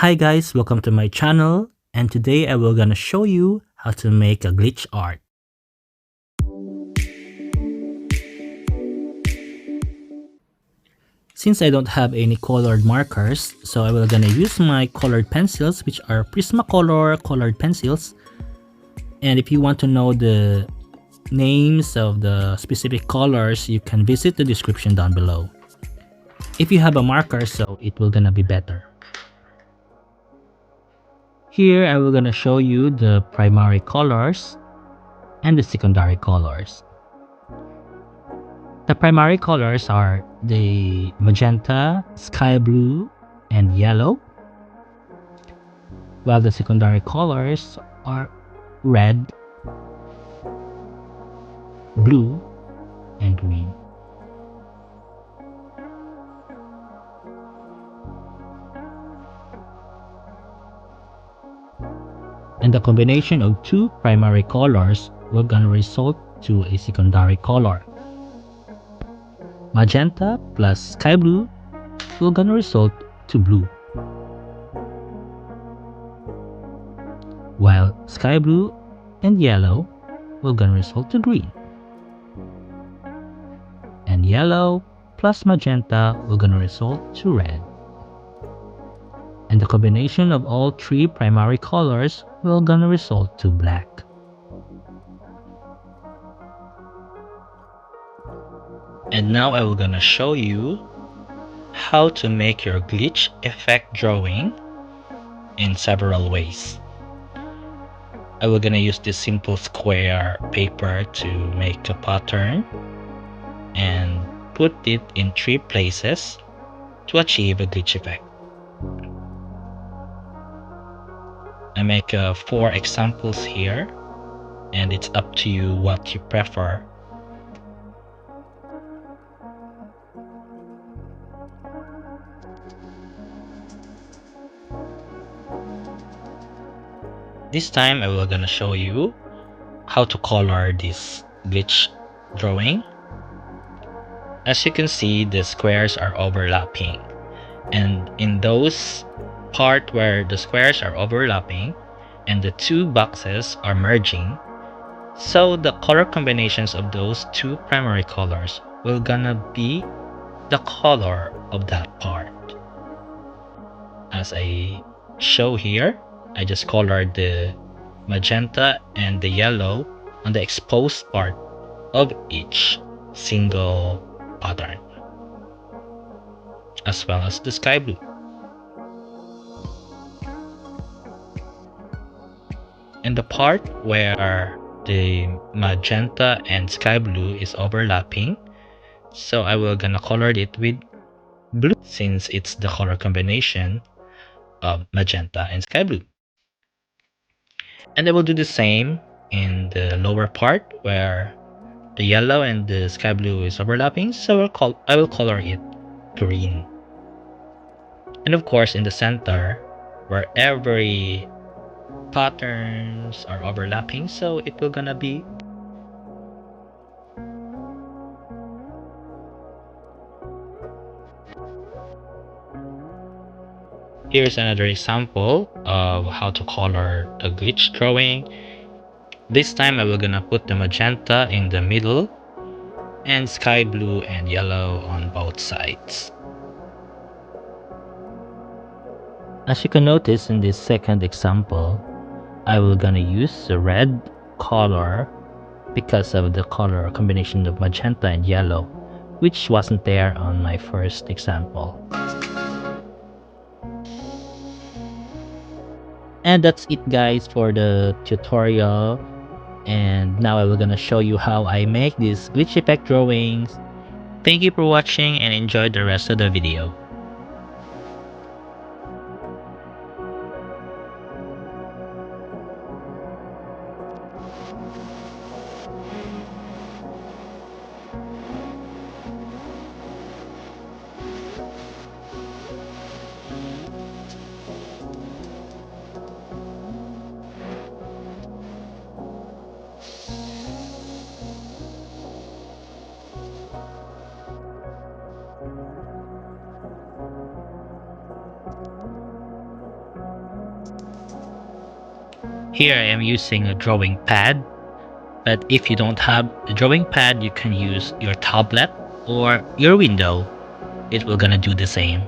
Hi guys, welcome to my channel, and today I will gonna show you how to make a glitch art. Since I don't have any colored markers, so I will gonna use my colored pencils, which are Prismacolor colored pencils. And if you want to know the names of the specific colors, you can visit the description down below. If you have a marker, so it will gonna be better. Here I will gonna show you the primary colors and the secondary colors. The primary colors are the magenta, sky blue, and yellow, while the secondary colors are red, blue, and green. And the combination of two primary colors will gonna result to a secondary color. Magenta plus sky blue will gonna result to blue, while sky blue and yellow will gonna result to green. And yellow plus magenta will gonna result to red. And the combination of all three primary colors will gonna result to black. And now I will gonna show you how to make your glitch effect drawing in several ways. I will gonna use this simple square paper to make a pattern and put it in three places to achieve a glitch effect. I make 4 examples here, and it's up to you what you prefer. This time I will gonna show you how to color this glitch drawing. As you can see, the squares are overlapping, and in those part where the squares are overlapping and the two boxes are merging, so the color combinations of those two primary colors will gonna be the color of that part. As I show here, I just colored the magenta and the yellow on the exposed part of each single pattern, as well as the sky blue. In the part where the magenta and sky blue is overlapping, so I will gonna color it with blue since it's the color combination of magenta and sky blue. And I will do the same in the lower part where the yellow and the sky blue is overlapping, so I will color it green. And of course, in the center, where every patterns are overlapping, so it will gonna be here's another example of how to color the glitch drawing. This time I will gonna put the magenta in the middle and sky blue and yellow on both sides. As you can notice in this second example, I will gonna use the red color because of the color combination of magenta and yellow, which wasn't there on my first example. And that's it guys for the tutorial, and now I will gonna show you how I make these glitch effect drawings. Thank you for watching and enjoy the rest of the video. Here I am using a drawing pad, but if you don't have a drawing pad, you can use your tablet or your window. It will gonna do the same.